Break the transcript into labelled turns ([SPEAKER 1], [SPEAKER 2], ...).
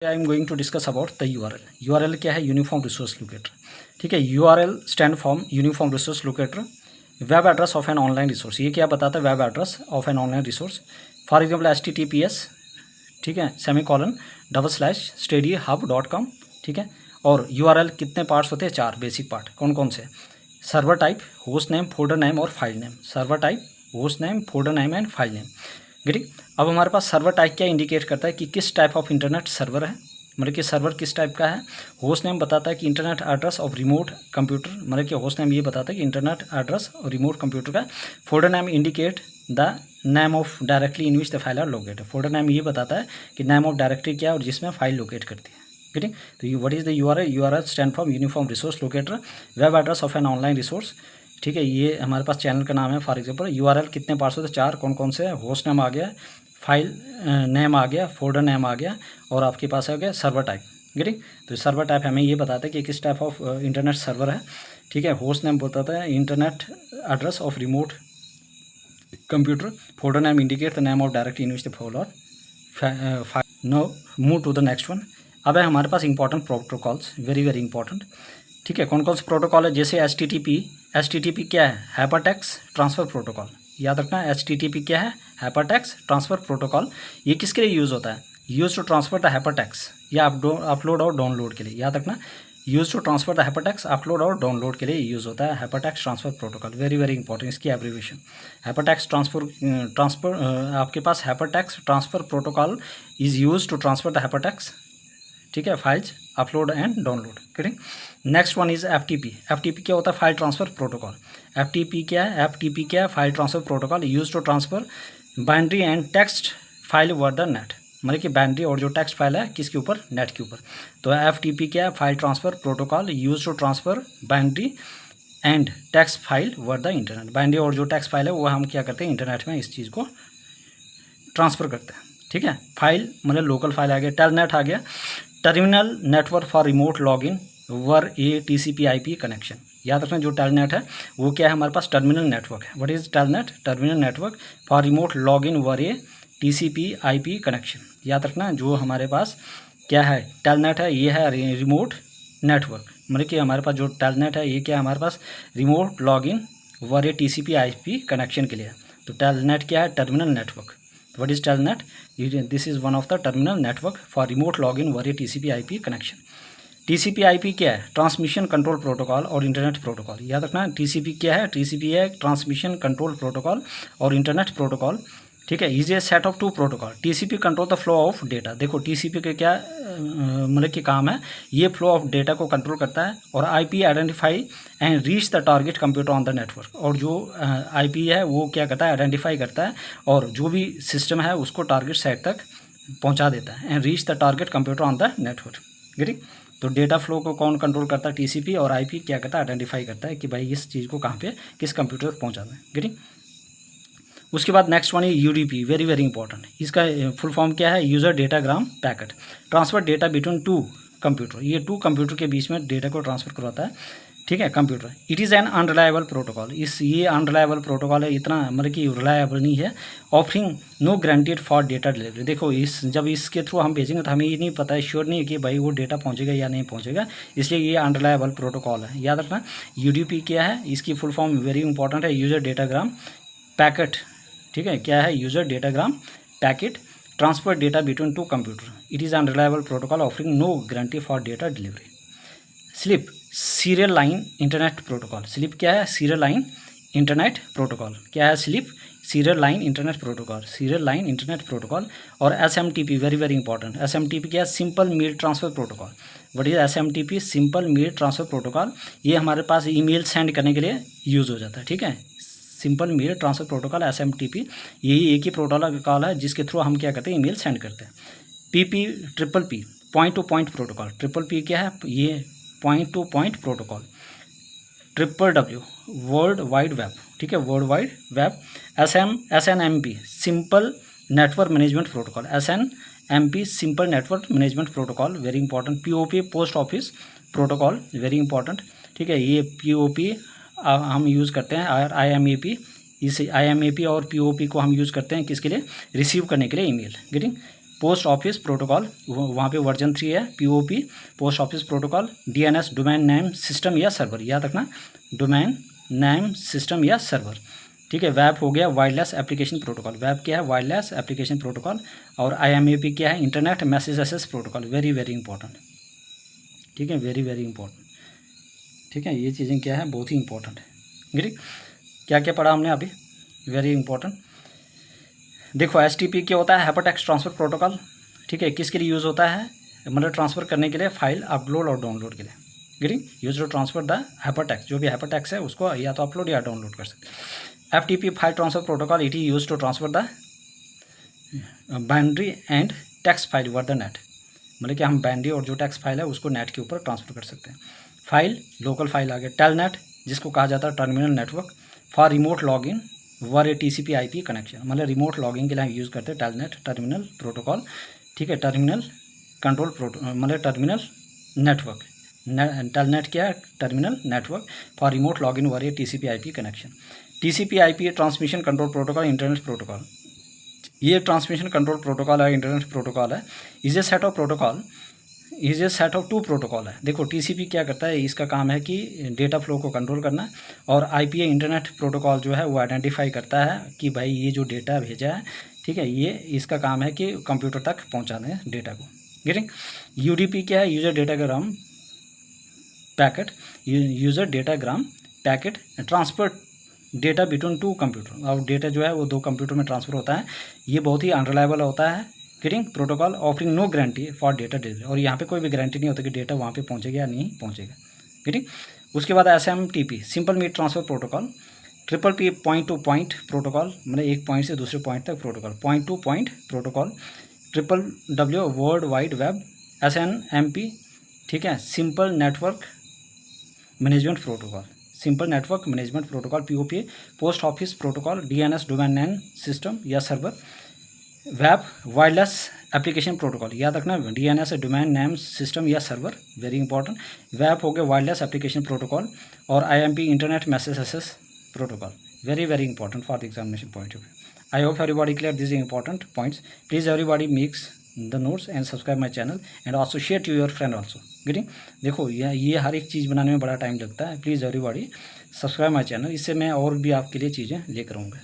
[SPEAKER 1] I am going to discuss about the URL. URL क्या है? Uniform resource locator. ठीक है, URL stand form uniform resource locator, web address of an online resource. ये क्या बताता है? Web address of an online resource. For example HTTPS, ठीक है, //studyhub.com। ठीक है, और यूआरएल कितने पार्ट्स होते हैं? 4 बेसिक पार्ट। कौन कौन से? Server type, host name, folder name और file name. Server type, host name, folder name and file name. ठीक, अब हमारे पास सर्वर टाइप क्या इंडिकेट करता है कि किस टाइप ऑफ इंटरनेट सर्वर है, मतलब कि सर्वर किस टाइप का है। होस्ट नेम बताता है कि internet address of remote computer, मतलब कि होस्ट नेम ये बताता है कि इंटरनेट एड्रेस और रिमोट कंप्यूटर का। Folder name indicate the name of directly in which the file are located. Folder name ये बताता है कि नेम ऑफ डायरेक्टरी क्या है और जिसमें फाइल लोकेट करती है। ठीक, तो what is the URL? URL stand for uniform resource locator, web address of an online resource. ठीक है, ये हमारे पास चैनल का नाम है। फॉर एग्जांपल यूआरएल कितने पार्ट्स होते हैं? 4। कौन कौन से हैं? होस्ट नेम आ गया, फाइल नेम आ गया, फोल्डर नेम आ गया, और आपके पास आ गया सर्वर टाइप। ठीक, तो सर्वर टाइप हमें ये बताता है कि किस टाइप ऑफ इंटरनेट सर्वर है। ठीक है, होस्ट नेम बताता है internet address of remote computer, folder name indicate the name of direct in which the folder. Now move to the next one. अब है हमारे पास important protocols, very very important. ठीक है, कौन कौन से प्रोटोकॉल है? जैसे HTTP क्या है? Hypertext transfer protocol. याद रखना, HTTP क्या है? Hypertext transfer protocol. ये किसके लिए यूज़ होता है? Use to transfer the hypertext, या अपलोड और डाउनलोड के लिए। याद रखना, use to transfer the hypertext, upload और डाउनलोड के लिए यूज़ होता है hypertext transfer protocol. Very very important इसकी एब्रीविएशन। हाइपरटेक्स्ट ट्रांसफ़र आपके पास hypertext transfer protocol is use to transfer the hypertext, ठीक है, फाइल्स अपलोड एंड डाउनलोड। ठीक, next one is FTP। FTP क्या होता है? File transfer protocol. FTP क्या है? FTP क्या है? File transfer protocol use to transfer binary and text file over the net, मतलब कि बाइनरी और जो टेक्स्ट फाइल है किसके ऊपर? नेट के ऊपर। तो FTP क्या है? File transfer protocol use to transfer binary and text file over the internet. Binary और जो टेक्स्ट फाइल है वो हम क्या करते हैं? इंटरनेट में इस चीज़ को ट्रांसफ़र करते हैं। ठीक है, फाइल मतलब लोकल फाइल आ गया। टेलनेट आ गया, terminal network for remote login were A TCP/IP connection. याद रखना, जो टेलनेट है वो क्या है? हमारे पास टर्मिनल नेटवर्क है। What is telnet? Terminal network for remote login were A TCP/IP connection. याद रखना, जो हमारे पास क्या है? टेलनेट है, ये है रिमोट नेटवर्क, मतलब कि हमारे पास जो टेलनेट है ये क्या है? हमारे पास रिमोट लॉगिन वर ए TCP/IP कनेक्शन के लिए। तो टेलनेट क्या है? Terminal network. What is telnet? This is one of the terminal network for remote login via TCP/IP connection. TCP/IP क्या है? ट्रांसमिशन कंट्रोल प्रोटोकॉल और इंटरनेट प्रोटोकॉल। याद रखना, TCP क्या है? TCP है ट्रांसमिशन कंट्रोल प्रोटोकॉल और इंटरनेट प्रोटोकॉल। ठीक है, is a set of 2 protocol. TCP control the flow of data. देखो TCP के क्या मतलब कि काम है? ये फ्लो ऑफ डेटा को कंट्रोल करता है। और IP identify and reach the target computer on the network. और जो IP है वो क्या करता है? आइडेंटिफाई करता है और जो भी सिस्टम है उसको टारगेट साइट तक पहुंचा देता है। And reach the target computer on the network. ठीक, तो डेटा फ्लो को कौन कंट्रोल करता है? TCP। और IP क्या करता है? आइडेंटिफाई करता है कि भाई इस चीज़ को कहाँ पे किस कंप्यूटर पर पहुँचाना है। ठीक, उसके बाद नेक्स्ट वन है UDP, वेरी वेरी इंपॉर्टेंट। इसका फुल फॉर्म क्या है? User datagram packet, transfer data between 2 computer. ये 2 कंप्यूटर के बीच में डेटा को ट्रांसफ़र करवाता है। ठीक है, computer. It is an unreliable protocol. ये अनरिलायबल प्रोटोकॉल है, इतना मतलब कि रिलायबल नहीं है। Offering no guaranteed for data delivery. देखो जब इसके थ्रू हम भेजेंगे तो हमें ये नहीं पता है, श्योर नहीं है कि भाई वो डेटा पहुंचेगा या नहीं पहुंचेगा, इसलिए ये अनरिलायबल प्रोटोकॉल है। याद रखना, UDP क्या है? इसकी फुल फॉर्म वेरी इंपॉर्टेंट है, यूज़र डेटाग्राम पैकेट। ठीक है, क्या है? User datagram packet, transfer data between 2 computer. It is unreliable protocol offering no guarantee for data delivery. Slip, serial line internet protocol. Slip क्या है? Serial line internet protocol. क्या है slip? Serial line internet protocol, serial line internet protocol. और SMTP, very very important. SMTP क्या है? Simple mail transfer protocol. What is SMTP? Simple mail transfer protocol. ये हमारे पास email send करने के लिए यूज़ हो जाता है। ठीक है, simple mail transfer protocol SMTP, यही एक ही प्रोटोकॉल है जिसके थ्रू हम क्या करते हैं? ईमेल सेंड करते हैं। PPP, point to point protocol. PPP क्या है? ये point to point protocol. WWW, world wide web. ठीक है, world wide web. SNMP, simple network management protocol. SNMP, simple network management protocol, very important. POP, post office protocol, very important. ठीक है, ये POP हम use करते हैं। और IMAP, इस IMAP और POP को हम यूज़ करते हैं किसके लिए? रिसीव करने के लिए email. Getting. Post office protocol, वहाँ पे वर्जन 3 है, POP post office protocol. DNS domain name system या सर्वर, याद रखना डोमेन नेम सिस्टम या सर्वर, ठीक है। वेब हो गया वायरलेस एप्लीकेशन प्रोटोकॉल, वेब क्या है वायरलेस एप्लीकेशन प्रोटोकॉल। और IMAP क्या है internet message access protocol, very very important, ठीक है, वेरी वेरी इंपॉर्टेंट, ठीक है। ये चीज़ें क्या है बहुत ही इंपॉर्टेंट है, ठीक। क्या क्या पढ़ा हमने अभी, वेरी इंपॉर्टेंट। देखो HTTP क्या होता है, हाइपरटेक्स्ट ट्रांसफर प्रोटोकॉल, ठीक है। किसके लिए यूज़ होता है, मतलब ट्रांसफ़र करने के लिए, फाइल अपलोड और डाउनलोड के लिए, green use to transfer the hypertext, जो भी हाइपरटेक्स्ट है उसको या तो अपलोड या डाउनलोड कर सकते हैं। FTP file transfer protocol, it is use to transfer the binary and text file over the net, मतलब कि हम बाइनरी और जो टेक्स्ट फाइल है उसको नेट के ऊपर ट्रांसफर कर सकते हैं। फाइल लोकल फाइल आ गया। टेलनेट जिसको कहा जाता है terminal network for remote login were A TCP/IP connection, मतलब रिमोट लॉगिंग के लिए यूज़ करते हैं टेलनेट टर्मिनल प्रोटोकॉल, ठीक है। टर्मिनल कंट्रोल मतलब टर्मिनल नेटवर्क, टेलनेट क्या है terminal network for remote login were A TCP/IP connection. TCP/IP transmission control protocol, internet protocol, ये ट्रांसमिशन कंट्रोल प्रोटोकॉल है, इंटरनेट प्रोटोकॉल है। Is a set of protocol, is a set of 2 protocol है। देखो TCP क्या करता है, इसका काम है कि डेटा फ्लो को कंट्रोल करना, और IPA इंटरनेट प्रोटोकॉल जो है वो आइडेंटिफाई करता है कि भाई ये जो डेटा भेजा है, ठीक है, ये इसका काम है कि कंप्यूटर तक पहुंचाना है डेटा को, गेटिंग। UDP क्या है, user datagram packet, user datagram packet transfer data between 2 computer, और डेटा जो है वो 2 कंप्यूटर में ट्रांसफ़र होता है। ये बहुत ही अनरिलायबल होता है, getting. Protocol offering no guarantee for data delivery, और यहाँ पे कोई भी गारंटी नहीं होती कि डेटा वहाँ पे पहुँचेगा या नहीं पहुँचेगा, गेटिंग। उसके बाद SMTP simple meet transfer protocol. PPP point to point protocol, मतलब एक पॉइंट से दूसरे पॉइंट तक protocol, point to point protocol. WWW world wide web, SNMP, ठीक है। Simple network management protocol, simple network management protocol, POP post office protocol. DNS domain name system या server. Web wireless application protocol, याद रखना DNS domain name system या server, very important. Web हो गया wireless application protocol, और IMP internet message access protocol, very very important for the examination point of view. I hope everybody clear these important points. Please everybody makes the notes and subscribe my channel and also share to your friend also, getting। देखो ये हर एक चीज़ बनाने में बड़ा time लगता है। Please everybody subscribe my channel, इससे मैं और भी आपके लिए चीज़ें लेकर आऊँगा।